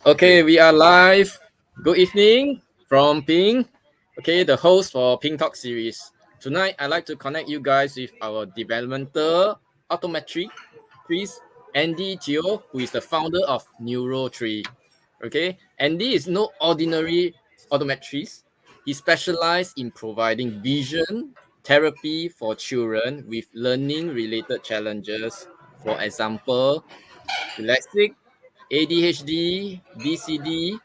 Okay, we are live. Good evening from Ping. Okay, the host for Ping Talk series. Tonight, I'd like to connect you guys with our developmental optometry priest, Andy Teo, who is the founder of NeuroTree. Okay, Andy is no ordinary optometrist. He specializes in providing vision therapy for children with learning-related challenges. For example, dyslexic, ADHD, DCD,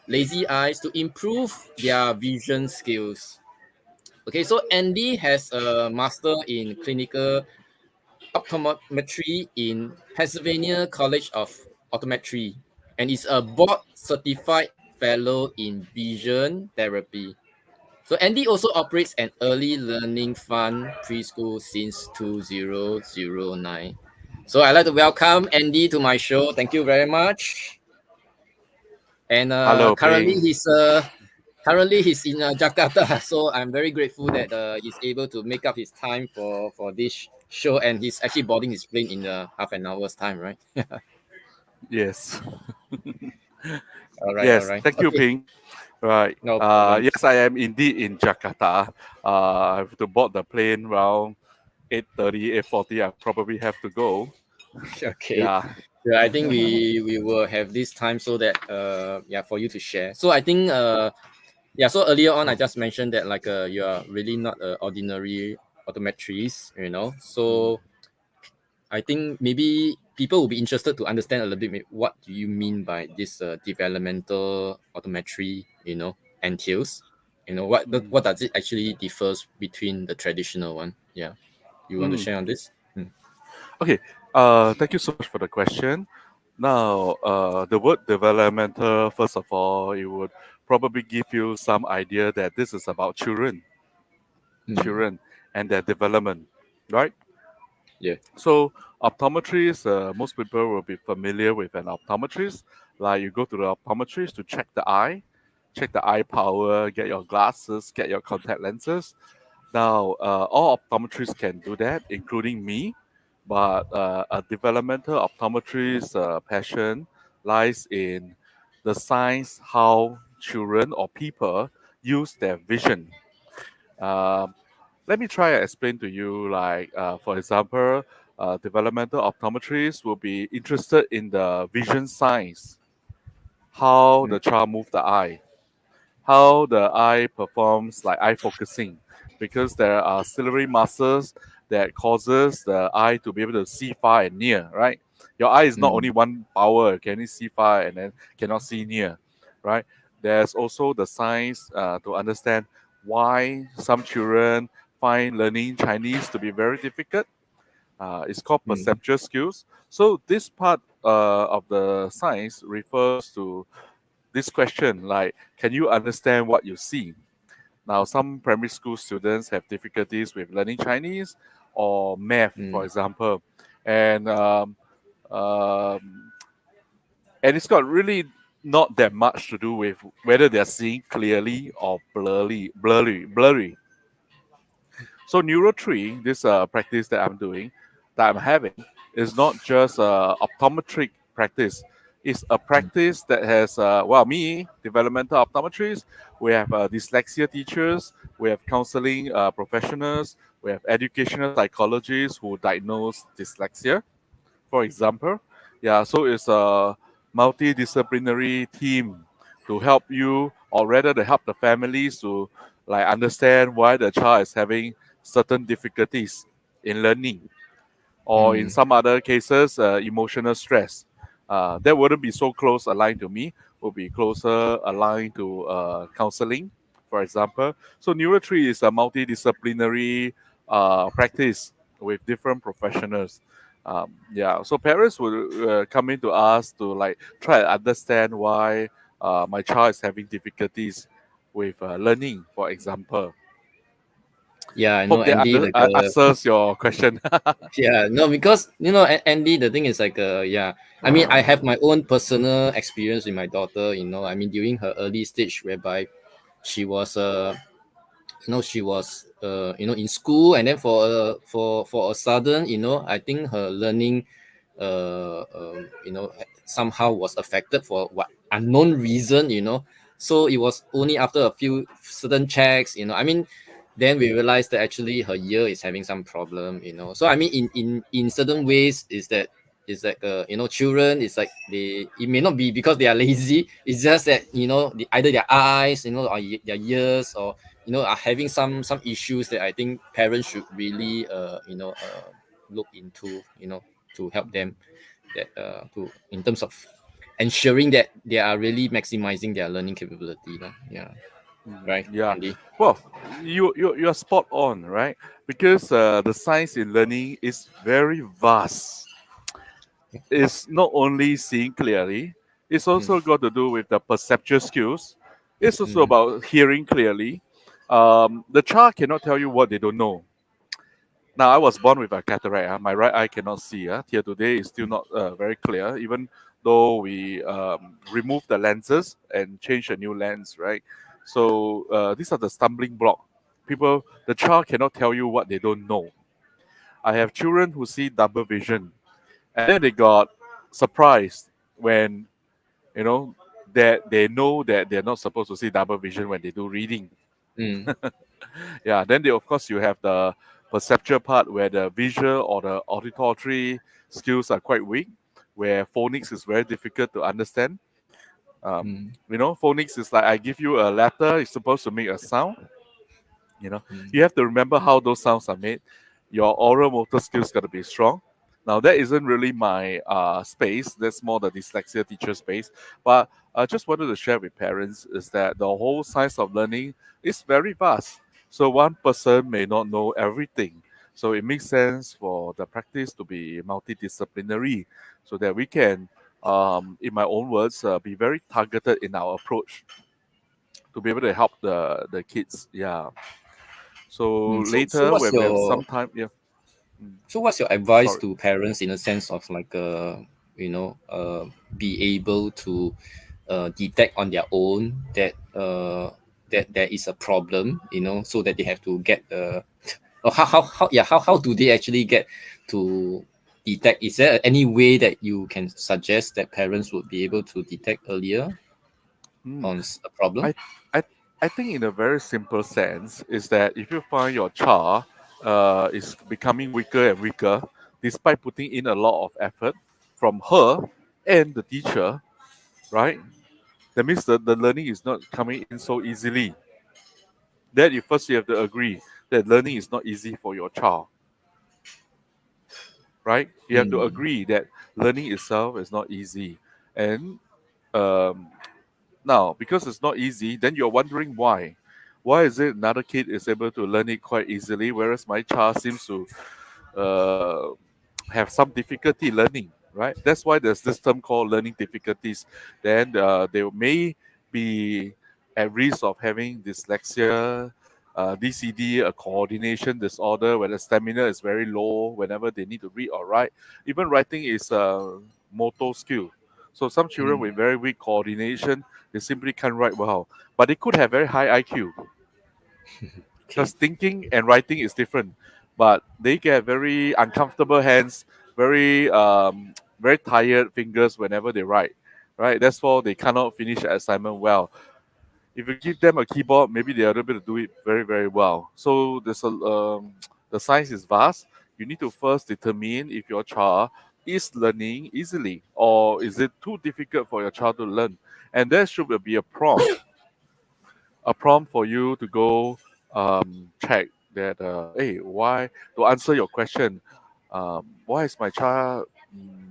lazy eyes to improve their vision skills. Okay, so Andy has a master in clinical optometry in Pennsylvania College of Optometry and is a board certified fellow in vision therapy. So Andy also operates an early learning fund preschool since 2009. So I'd like to welcome Andy to my show. Thank you very much. And Hello, Ping. currently he's in Jakarta, so I'm very grateful that he's able to make up his time for this show, and he's actually boarding his plane in half an hour's time, right? Yes. All Yes. right, Thank you, okay, Ping. Right. no problem. Yes, I am indeed in Jakarta. I have to board the plane around 8:30, 8:40. I probably have to go. Okay, Yeah. yeah, I think we will have this time so that yeah, for you to share. So I think yeah, so earlier on I just mentioned that like you are really not an ordinary optometrist, Mm. so I think maybe people will be interested to understand a little bit what do you mean by this developmental optometry, entails. Mm. What does it actually differs between the traditional one? Yeah, you want to Mm. share on this? Okay. Thank you so much for the question. Now, the word developmental, first of all, it would probably give you some idea that this is about Mm. children and their development, right? Yeah. So optometrist, most people will be familiar with an optometrist. Like you go to the optometrist to check the eye power, get your glasses, get your contact lenses. Now, all optometrists can do that, including me. But a developmental optometrist passion lies in the science how children or people use their vision. Um, Let me try and explain to you, like, for example, developmental optometrists will be interested in the vision signs, how Mm. the child moves the eye, how the eye performs like eye focusing, because there are ciliary muscles that causes the eye to be able to see far and near, right? Your eye is not Mm. only one power, can only see far and then cannot see near, right? There's also the science to understand why some children find learning Chinese to be very difficult. It's called Mm. perceptual skills. So this part of the science refers to this question, like, can you understand what you see? Now, some primary school students have difficulties with learning Chinese or math, for Mm. example, and um, it's got really not that much to do with whether they're seeing clearly or blurry. So NeuroTree, this practice that I'm doing, that I'm having, is not just optometric practice. It's a Mm. practice that has, well, me, developmental optometrists, we have dyslexia teachers, we have counseling professionals, we have educational psychologists who diagnose dyslexia, for example. Yeah, so it's a multidisciplinary team to help you, or rather to help the families to like understand why the child is having certain difficulties in learning, or in Mm. some other cases, emotional stress. That wouldn't be so close aligned to me, would be closer aligned to counseling, for example. So NeuroTree is a multidisciplinary practice with different professionals. Yeah, so parents will come in to us to like try to understand why my child is having difficulties with learning, for example. Yeah, I know Hope that Andy. Like, answers your question. yeah, no, because Andy, the thing is like, yeah, I mean, I have my own personal experience with my daughter. I mean, during her early stage, whereby she was she was in school, and then for a sudden, I think her learning somehow was affected for what unknown reason, So it was only after a few certain checks, I mean, then we realized that actually her ear is having some problem. So I mean, in certain ways, is that it's like children, it's like it may not be because they are lazy. It's just that either their eyes, or their ears, or are having some issues that I think parents should really look into, to help them, that to in terms of ensuring that they are really maximizing their learning capability, lah. Yeah, right, Yeah. Andy. Well, you're spot on, right? Because the science in learning is very vast. It's not only seeing clearly, it's Mm, also got to do with the perceptual skills. It's also mm, about hearing clearly. The child cannot tell you what they don't know. Now, I was born with a cataract. My right eye cannot see. Till today, is still not very clear, even though we remove the lenses and change a new lens, right? So these are the stumbling block. The child cannot tell you what they don't know. I have children who see double vision, and then they got surprised when you know that they know that they're not supposed to see double vision when they do reading. mm, Yeah, then of course you have the perceptual part where the visual or the auditory skills are quite weak, where phonics is very difficult to understand. mm, Phonics is like I give you a letter, it's supposed to make a sound. mm, You have to remember how those sounds are made. Your oral motor skills got to be strong. Now that isn't really my space. That's more the dyslexia teacher space. But I just wanted to share with parents is that the whole science of learning is very vast. So one person may not know everything. So it makes sense for the practice to be multidisciplinary, so that we can, in my own words, be very targeted in our approach to be able to help the kids. Yeah. So so later, what's when we have some your time, yeah. Mm, what's your advice sorry. to parents, in a sense of like be able to detect on their own that that there is a problem, so that they have to get or how do they actually get to detect? Is there any way that you can suggest that parents would be able to detect earlier Mm, on a problem? I, I, I think in a very simple sense is that if you find your child is becoming weaker and weaker, despite putting in a lot of effort from her and the teacher, right? That means the learning is not coming in so easily. That you first you have to agree that learning is not easy for your child, right? You have to Mm, agree that learning itself is not easy. And um, now, because it's not easy, then you're wondering why. Why is it another kid is able to learn it quite easily, whereas my child seems to uh, have some difficulty learning, right? That's why there's this term called learning difficulties. Then they may be at risk of having dyslexia, DCD, a coordination disorder, where the stamina is very low whenever they need to read or write. Even writing is a motor skill. So some children mm, with very weak coordination, they simply can't write well, but they could have very high IQ because okay. thinking and writing is different. But they get very uncomfortable hands, very very tired fingers whenever they write. Right, that's why they cannot finish the assignment well. If you give them a keyboard, maybe they are able to do it very very well. So the science is vast. You need to first determine if your child is learning easily or is it too difficult for your child to learn, and there should be a prompt for you to go check that hey, why to answer your question, why is my child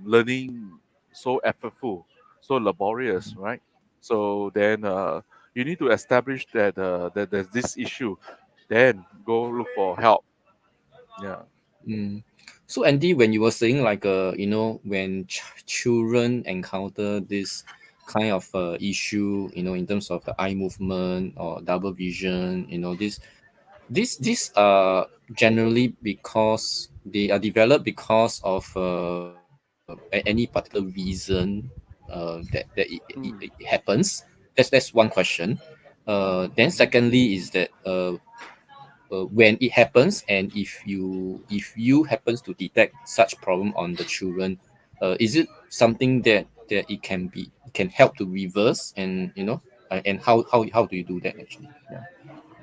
learning so effortful, so laborious, right? So then you need to establish that there's this issue, then go look for help. Yeah. Mm. So Andy, when you were saying like when children encounter this kind of issue, in terms of the eye movement or double vision, this generally because they are developed because of any particular reason that it Mm, happens. That's one question. Then secondly is that when it happens, and if you happens to detect such problem on the children, is it something that it can help to reverse, and and how do you do that actually? Yeah.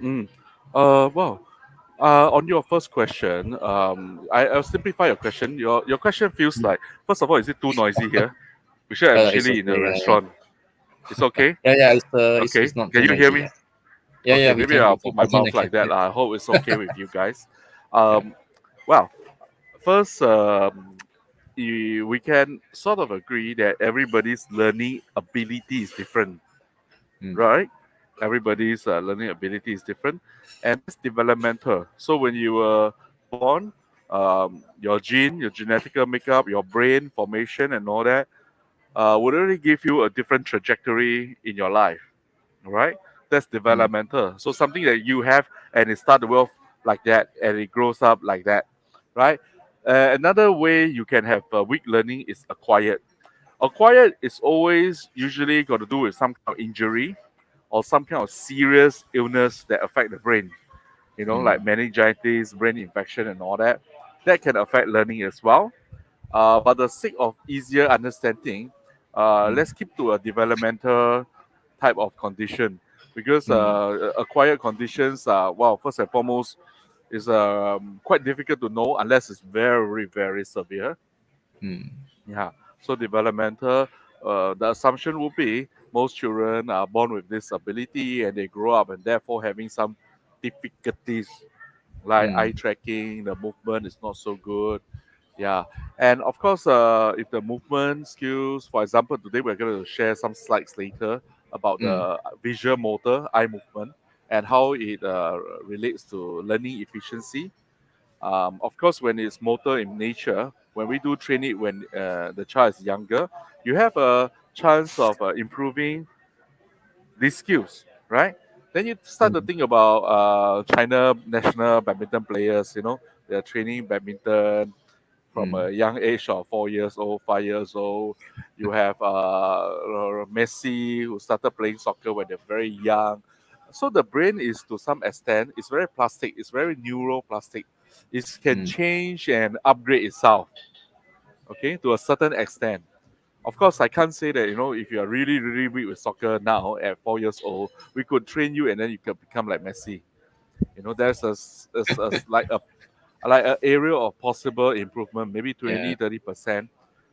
Mm. Well, on your first question, I'll simplify your question. Your question feels like, first of all, is it too noisy here? Because I'm It's actually in a okay. Yeah, restaurant. It's okay. yeah. It's Okay. not Can too you hear noisy. me? Yeah. Yeah. Okay. We Maybe can. I'll We can. put my I mouth can. like that. Yeah. I hope it's okay with you guys. Yeah. Um, well, first, we can sort of agree that everybody's learning ability is different, Mm, right? Everybody's learning ability is different, and that's developmental. So when you were born, your gene, your genetical makeup, your brain formation, and all that would already give you a different trajectory in your life, right? That's mm, developmental. So something that you have and it started off like that and it grows up like that, right? Another way you can have weak learning is acquired. Acquired is always usually got to do with some kind of injury or some kind of serious illness that affect the brain, mm, like meningitis, brain infection, and all that. That can affect learning as well. But the sake of easier understanding, mm, let's keep to a developmental type of condition because mm, acquired conditions, well, first and foremost, is quite difficult to know unless it's very, very severe. mm, Yeah. So developmental, the assumption would be most children are born with this ability and they grow up and therefore having some difficulties like eye mm, tracking, the movement is not so good. Yeah. And of course, if the movement skills, for example, today we're going to share some slides later about mm, the visual motor eye movement and how it relates to learning efficiency. Of course, when it's motor in nature, when we do train it when the child is younger, you have a chance of improving these skills, right? Then you start to mm, think about China national badminton players. They're training badminton from mm, a young age of 4 years old, 5 years old. You have Messi who started playing soccer when they're very young. So the brain is to some extent, it's very plastic, it's very neuroplastic. It can mm, change and upgrade itself, okay, to a certain extent. Of course, I can't say that, if you are really, really weak with soccer now at 4 years old, we could train you and then you could become like Messi. There's like an area of possible improvement, maybe yeah. 20-30%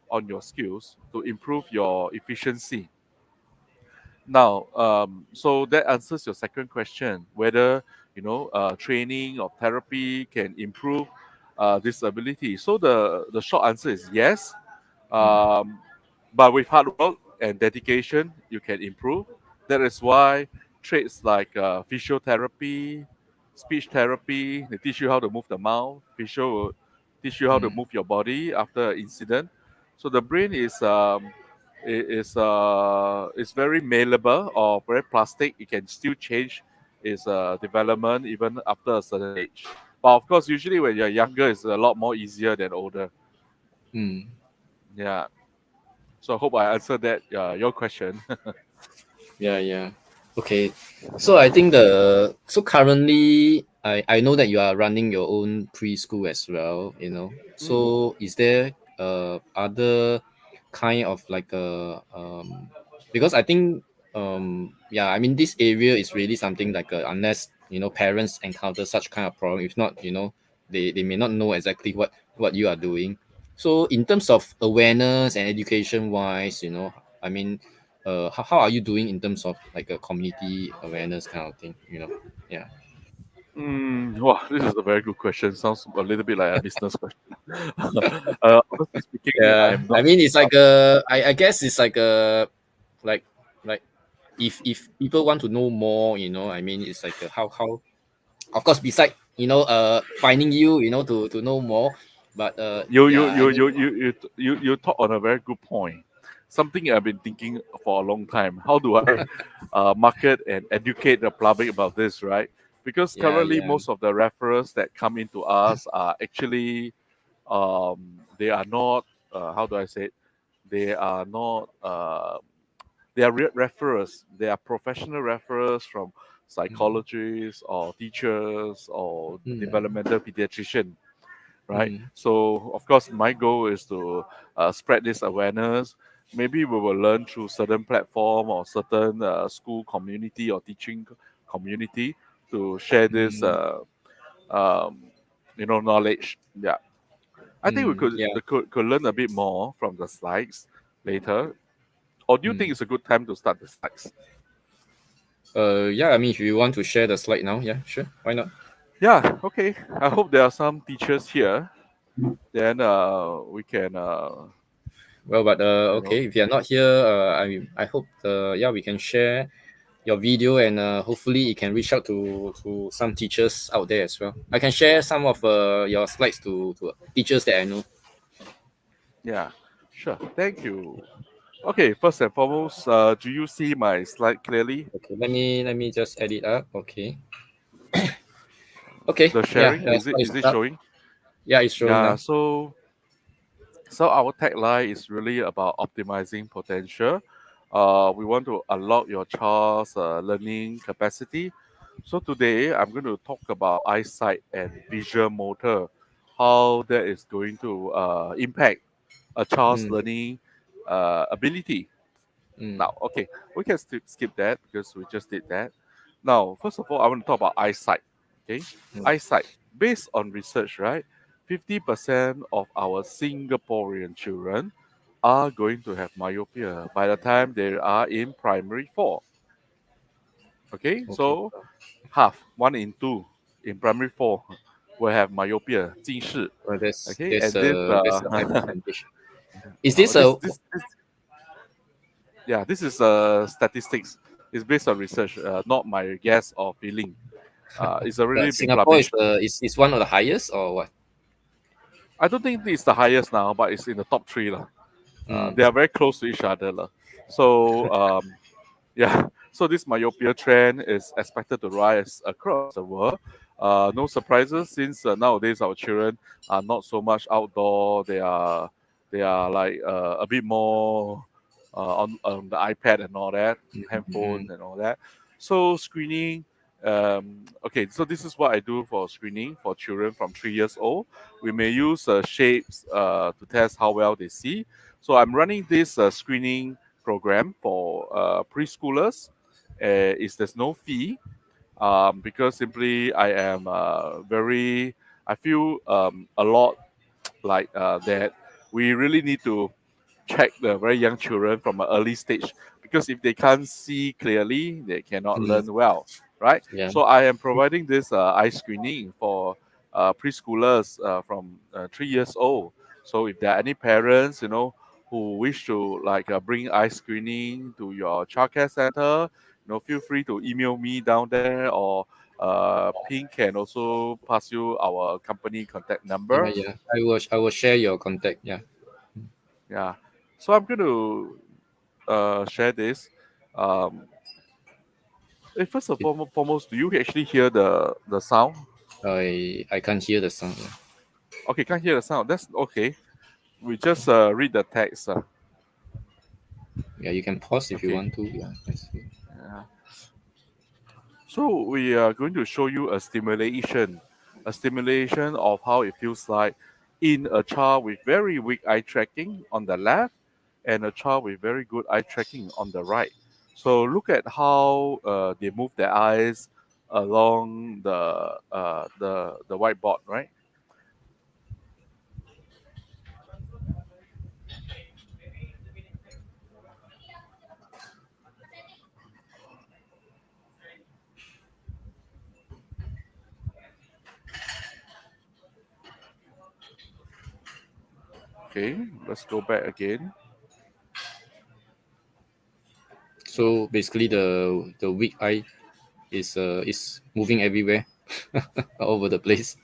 on your skills to improve your efficiency. Now, so that answers your second question, whether training or therapy can improve disability. So the short answer is yes. Mm, Um, but with hard work and dedication, you can improve. That is why traits like physiotherapy, speech therapy, they teach you how to move the mouth. Physio will teach you how to mm, move your body after an incident. So the brain is very malleable or very plastic. It can still change its development even after a certain age. But of course, usually when you're younger, it's a lot more easier than older. mm. Yeah. So I hope I answered that your question. Yeah, yeah. Okay. So I think currently I know that you are running your own preschool as well, Mm, So is there other kind of like because I think yeah, I mean this area is really something like unless parents encounter such kind of problem, if not, they may not know exactly what you are doing. So in terms of awareness and education wise, I mean how are you doing in terms of like a community awareness kind of thing, yeah. wow, this is a very good question. Sounds a little bit like a business question. Honestly speaking, I Yeah, am I not. mean it's like I guess it's like like like if people want to know more, I mean it's like how of course beside finding you, to know more, but You you yeah, I you mean you you you you talk on a very good point. Something I've been thinking for a long time. How do I market and educate the public about this, right? Because yeah, currently yeah, most of the referrals that come into us are actually they are not how do I say it? They are not they are referrers. They are professional referrers from mm, psychologists or teachers or mm, developmental pediatrician, right? mm, So of course, my goal is to spread this awareness. maybe we will learn through certain platform or certain school community or teaching community to share this um, knowledge. Yeah, I think we could, Yeah. could learn a bit more from the slides later. Or do you think Mm. it's a good time to start the slides? Yeah, I mean, if you want to share the slide now, yeah, sure. Why not? Yeah, okay. I hope there are some teachers here. Then we can, Well, but you know, okay, if you're not here, I hope yeah, we can share your video, and hopefully it can reach out to some teachers out there as well. I can share some of your slides to teachers that I know. yeah, sure. Thank you. Okay, first and foremost, do you see my slide clearly? Okay, let me just add it up. Okay. Okay. The Yeah. sharing So it's is it up. showing? Yeah, it's showing Yeah. now. So our tagline is really about optimizing potential. We want to unlock your child's learning capacity. So today I'm going to talk about eyesight and visual motor, how that is going to impact a child's Mm, learning ability. mm, Now, okay, we can skip that because we just did that. Now, first of all, I want to talk about eyesight. Okay, mm. eyesight. Based on research, right, 50% of our Singaporean children are going to have myopia by the time they are in primary four. Okay, Okay. so half, one in two in primary four will have myopia, 近视. Well, that's Okay, that's and this a that's a high percentage. Is this oh, a this yeah, this is statistics. It's based on research, not my guess or feeling. It's already been Singapore is published. the is one of the highest or what? I don't think it's the highest now, but it's in the top three lah. Mm, They are very close to each other lah. So yeah, so this myopia trend is expected to rise across the world. No surprises since nowadays our children are not so much outdoor. They are like a bit more on the iPad and all that, handphone mm, and all that. So screening. Okay, so this is what I do for screening for children from 3 years old. We may use shapes to test how well they see. So I'm running this screening program for preschoolers. Is there's no fee because simply I am very I feel a lot like that we really need to check the very young children from an early stage because if they can't see clearly they cannot mm, learn well, right? yeah. So I am providing this eye screening for preschoolers from 3 years old. So if there are any parents who wish to like bring eye screening to your childcare center, feel free to email me down there, or Pink can also pass you our company contact Yeah, number. yeah. I will share your contact. Yeah. Yeah. So I'm going to share this. Um, First and It, foremost, do you actually hear the sound? I can't hear the sound. Yeah. Okay, can't hear the sound. That's okay. We just read the text. Yeah, you can pause if you Okay. want to. Yeah. I see. Yeah. So we are going to show you a stimulation of how it feels like in a child with very weak eye tracking on the left and a child with very good eye tracking on the right. So look at how they move their eyes along the whiteboard, right? Okay, let's go back again. So basically, the weak eye is moving everywhere, all over the place.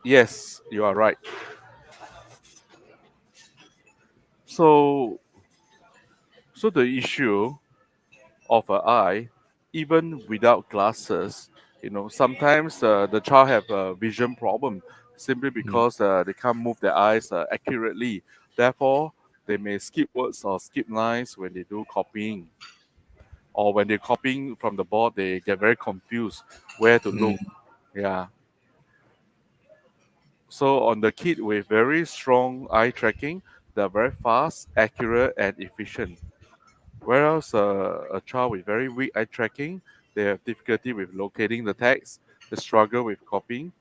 Yes, you are right. So, so the issue of an eye, even without glasses, sometimes the child have a vision problem simply Mm, because they can't move their eyes accurately. Therefore, they may skip words or skip lines when they do copying, or when they're copying from the board, they get very confused where to look. mm, Yeah. So on the kid with very strong eye tracking, They're very fast, accurate, and efficient. Whereas a child with very weak eye tracking, they have difficulty with locating the text, they struggle with copying.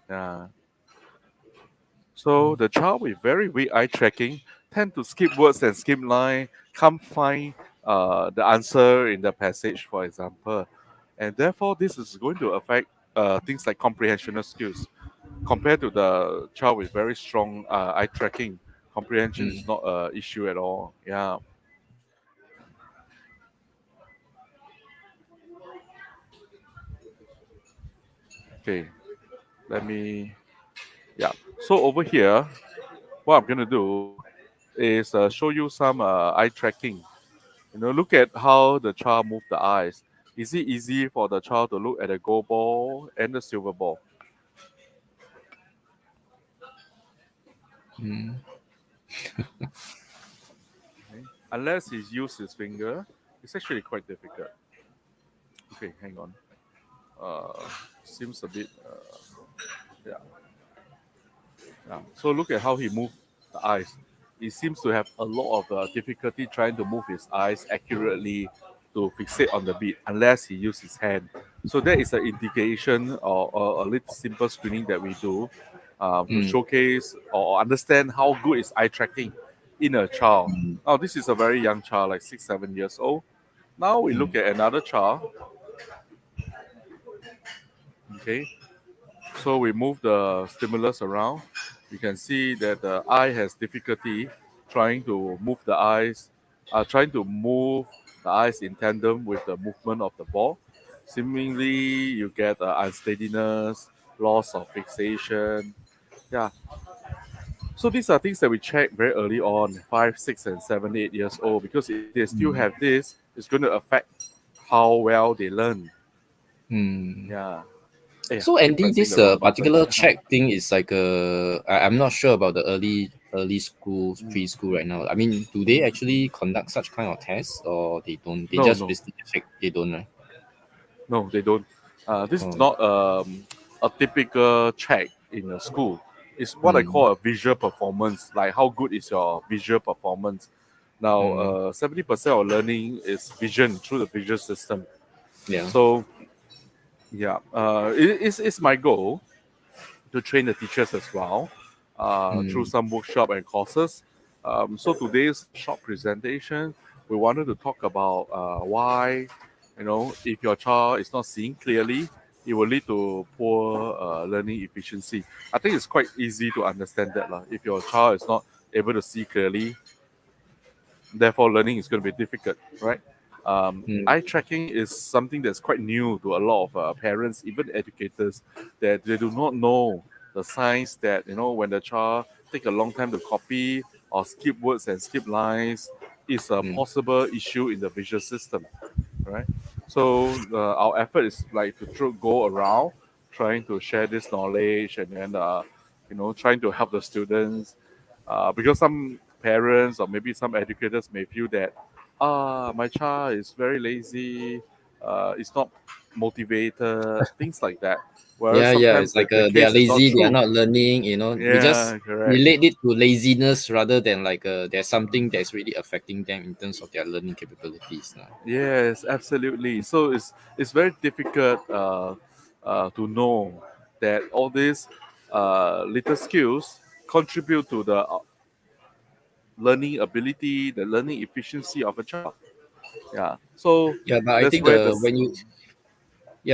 Uh, so the child with very weak eye tracking tend to skip words and skip line, can't find the answer in the passage, for example. And therefore, this is going to affect things like comprehensional skills. Compared to the child with very strong eye tracking, comprehension is Mm. not an issue at all. Yeah. Okay. Let me. Yeah. So over here, what I'm gonna do is show you some eye tracking. Look at how the child move the eyes. Is it easy for the child to look at the gold ball and the silver ball? Mm. Okay. Unless he uses his finger, it's actually quite difficult. Okay, hang on. Uh, Seems a bit. Yeah. Yeah. So look at how he moved the eyes. He seems to have a lot of difficulty trying to move his eyes accurately to fixate on the beat unless he uses his hand. So that is an indication or a little simple screening that we do to Mm. showcase or understand how good is eye tracking in a child. Mm. Now this is a very young child, like 6, 7 years old. Now we look Mm. at another child. Okay, so we move the stimulus around. You can see that the eye has difficulty trying to move the eyes, trying to move the eyes in tandem with the movement of the ball. Seemingly, you get unsteadiness, loss of fixation. Yeah. So these are things that we check very early on, 5, 6, and 7, 8 years old, because if they still Mm. have this, it's going to affect how well they learn. Mm. Yeah. Yeah, So keep Andy, pressing this the wrong button. particular check thing is like I'm not sure about the early school Mm. preschool right now. I mean, do they actually conduct such kind of tests or they don't? They No, just no, basically check. They don't, right? no, they don't. This is Oh. not a typical check in a school. It's what I Mm. call a visual performance. Like how good is your visual performance? Now, Mm. 70% of learning is vision through the visual system. Yeah. So yeah, it's my goal to train the teachers as well through Mm. some workshop and courses. So today's short presentation, we wanted to talk about why, if your child is not seeing clearly, it will lead to poor learning efficiency. I think it's quite easy to understand that. Lah. If your child is not able to see clearly, therefore learning is going to be difficult, right? Mm. Eye tracking is something that's quite new to a lot of parents, even educators, that they do not know the signs that when the child take a long time to copy or skip words and skip lines is a Mm. possible issue in the visual system, right? So our effort is like to go around trying to share this knowledge and then trying to help the students because some parents or maybe some educators may feel that my child is very lazy, is not motivated, things like that. Whereas Yeah, yeah. sometimes It's like the they are case is not lazy. They are true. not learning. We just Yeah, correct. relate it to laziness rather than like there's something that's really affecting them in terms of their learning capabilities now. Yes, absolutely. So it's very difficult to know that all these little skills contribute to the learning ability, the learning efficiency of a child. Yeah. So Yeah, but I that's think where the this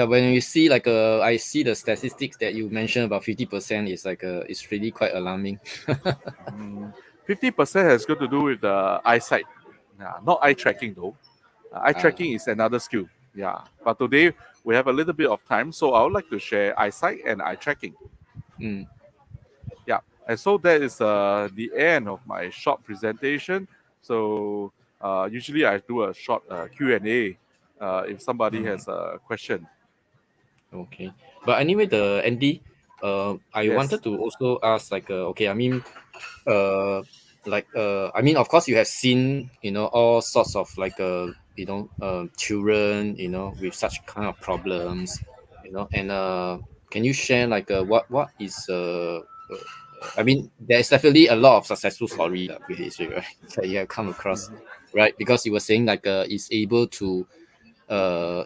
when you see like I see the statistics that you mentioned about 50% is like it's really quite alarming. 50% has got to do with the eyesight. Yeah, not eye tracking though. Eye Ah. tracking is another skill. Yeah. But today we have a little bit of time, so I would like to share eyesight and eye tracking. Mm. Yeah, and so that is the end of my short presentation. So usually I do a short Q&A if somebody Mm. has a question. Okay. But anyway, the Andy, I Yes. wanted to also ask like okay, I mean I mean of course you have seen all sorts of like children with such kind of problems and can you share like what is I mean, there's definitely a lot of successful story with history, right? That you have come across, Mhm. right? Because you were saying like is able to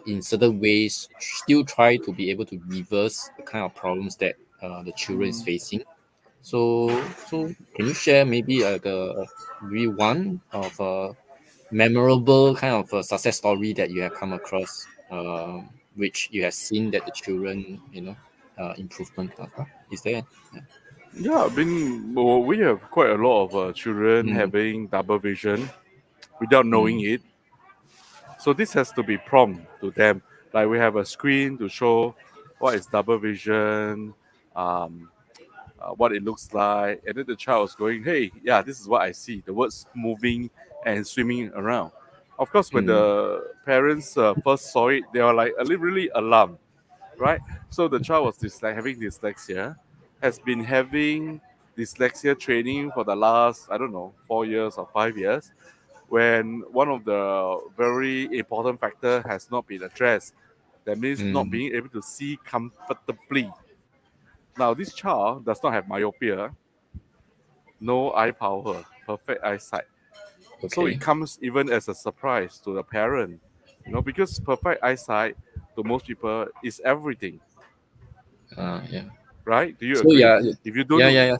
in certain ways still try to be able to reverse the kind of problems that the children is Mm. facing. So can you share maybe like maybe one of a memorable kind of a success story that you have come across, which you have seen that the children, improvement kind of stuff? Is there? Yeah. Yeah, I mean, well, we have quite a lot of children Mm, having double vision without knowing mm, it. So this has to be prompt to them. Like we have a screen to show what is double vision, um, what it looks like, and then the child is going, "Hey, yeah, this is what I see." The words moving and swimming around. Of course, when mm, the parents first saw it, they were like a little really alarmed, right? So the child was having dyslexia, has been having dyslexia training for the last, I don't know, 4 years or 5 years, when one of the very important factor has not been addressed. That means not mm. being able to see comfortably. Now, this child does not have myopia, no eye power, perfect eyesight. So it Okay. comes even as a surprise to the parent, because perfect eyesight to most people is everything, Yeah. right? Do you So agree? yeah, If you yeah, don't, yeah, yeah,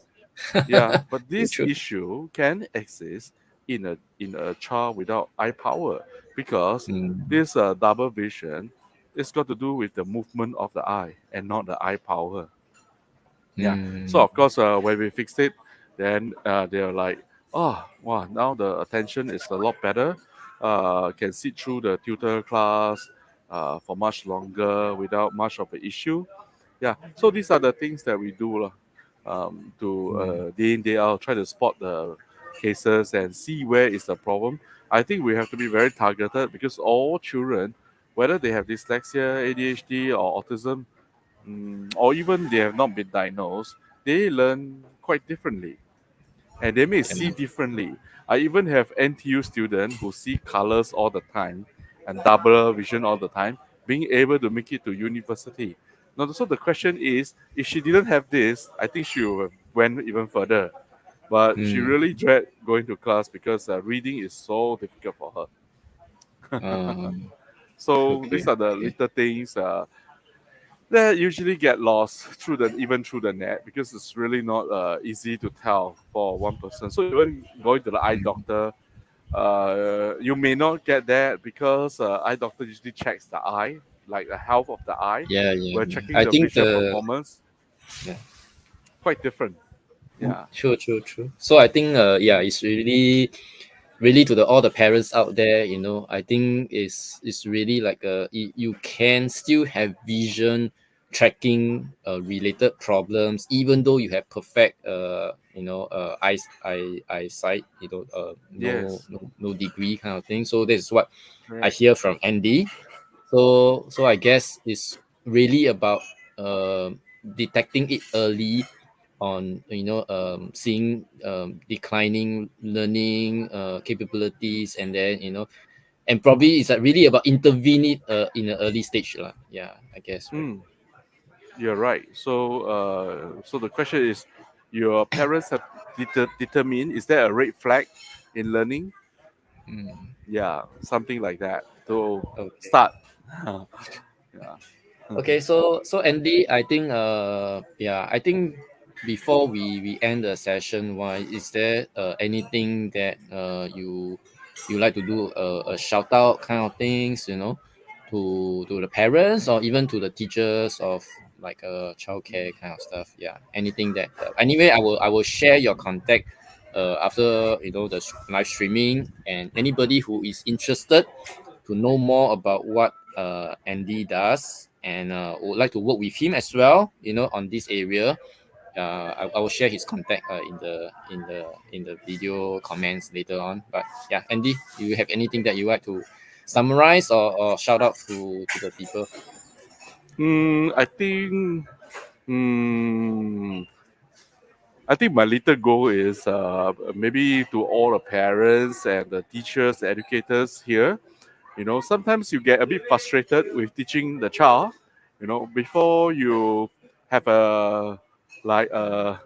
yeah. but True, this true. issue can exist in a child without eye power because Mm, this double vision is got to do with the movement of the eye and not the eye power. Yeah. So mm, of course, when we fixed it, then they're like, oh, wow, now the attention is a lot better. Can sit through the tutor class for much longer without much of an issue. Yeah. So these are the things that we do lah, to mm, day in day out try to spot the cases and see where is the problem. I think we have to be very targeted because all children, whether they have dyslexia, ADHD, or autism, or even they have not been diagnosed, they learn quite differently and they may see yeah. differently. I even have NTU students who see colors all the time and double vision all the time, being able to make it to university. Now, so the question is, if she didn't have this, I think she would have went even further. But she Mm, really dread going to class because reading is so difficult for her. um, So okay. these are the Okay. little things that usually get lost through the even through the net because it's really not easy to tell for one person. So even going to the eye Mm, doctor, you may not get that because eye doctor usually checks the eye, like the health of the eye. yeah, yeah, We're yeah. checking I the think visual the performance, yeah. quite different. Yeah. True, true, true. So I think yeah, it's really really to the all the parents out there, I think is really like you can still have vision tracking related problems even though you have perfect eyesight, no Yes. no degree kind of thing. So this is what I Correct. hear from Andy. So I guess it's really about detecting it early on, seeing declining learning capabilities, and then and probably it's like really about intervening in an early stage lah. Yeah, I guess, right? Mm, you're right. So the question is, your parents have determined is there a red flag in learning? Mm, Yeah, something like that to okay. start. Yeah. Okay, so Andy, I think yeah, I think before we end the session, why is there anything that you like to do a shout out kind of things, to the parents or even to the teachers of like childcare kind of stuff? Yeah, anything that anyway, I will share your contact after the live streaming, and anybody who is interested to know more about what Andy does and would like to work with him as well, on this area. I will share his contact in the video comments later on. But yeah, Andy, do you have anything that you like to summarize or shout out to the people? I think. Mm, I think my little goal is maybe to all the parents and the teachers, the educators here. Sometimes you get a bit frustrated with teaching the child. Before you have a like a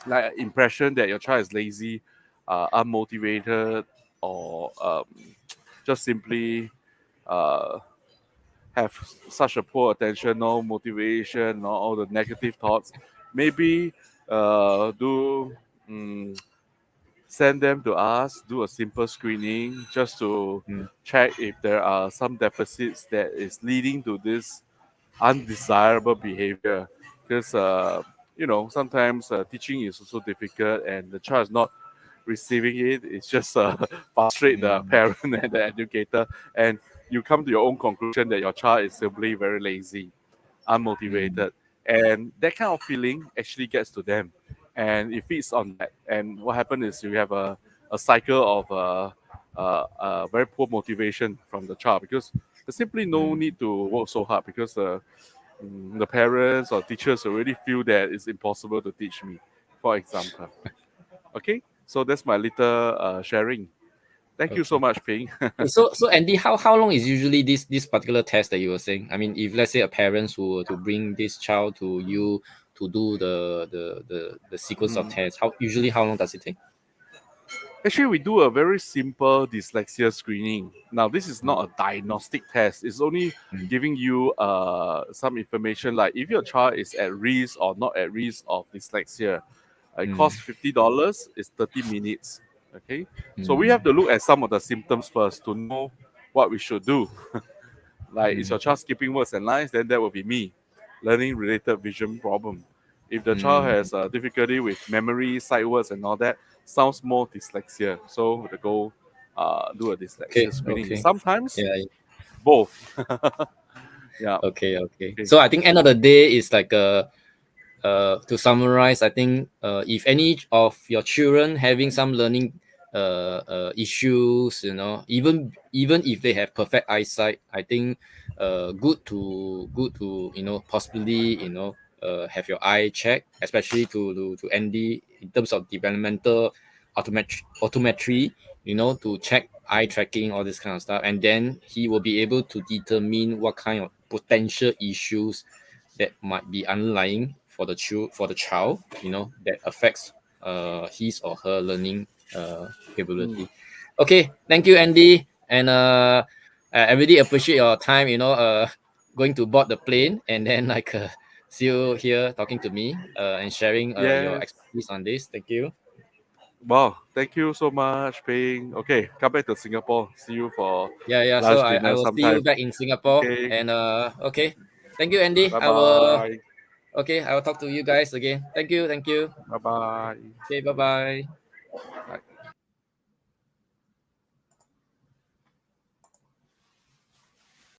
like impression that your child is lazy, unmotivated, or just simply uh, have such a poor attention, no motivation, no all the negative thoughts, maybe do send them to us, do a simple screening just to Mm, check if there are some deficits that is leading to this undesirable behavior. Because sometimes teaching is also difficult, and the child is not receiving it. It's just frustrate the mm, parent and the educator, and you come to your own conclusion that your child is simply very lazy, mm, unmotivated, and that kind of feeling actually gets to them, and it feeds on that. And what happens is you have a cycle of very poor motivation from the child, because there's simply no mm. need to work so hard, because the parents or teachers already feel that it's impossible to teach me, for example. Okay, so that's my little sharing. Thank you so Okay. much, Ping. So Andy, how long is usually this particular test that you were saying? I mean, if let's say a parents who were to bring this child to you to do the sequence of Mm. tests, how long does it take? Actually, we do a very simple dyslexia screening. Now, this is Mm, not a diagnostic test. It's only mm, giving you some information like if your child is at risk or not at risk of dyslexia. It mm, costs $50. It's 30 minutes. Okay, so we have mm, to look at some of the symptoms first to know what we should do. Like, is mm, your child skipping words and lines? Then that will be me. Learning related vision problem. If the child mm. has difficulty with memory, sight words, and all that, sounds more dyslexia. So the go do a Okay, dyslexia screening. okay. Sometimes Yeah, both. Yeah. okay, okay. Okay. So I think end of the day is like to summarize, I think if any of your children having some learning issues, even if they have perfect eyesight, I think good to possibly have your eye checked, especially to Andy in terms of developmental autometry, to check eye tracking, all this kind of stuff, and then he will be able to determine what kind of potential issues that might be underlying for the child, that affects his or her learning Mm. capability. Okay, thank you, Andy, and I really appreciate your time. Going to board the plane and then like see you here talking to me and sharing your Yes. expertise on this. Thank you. Wow. Thank you so much, Ping. Okay, come back to Singapore. See you for Yeah, yeah. So lunch, I dinner will see you sometime. back in Singapore, Okay. and okay. Thank you, Andy. Bye I will. bye. Okay, I will talk to you guys again. Thank you, thank you. Bye bye. Okay, bye bye. Bye.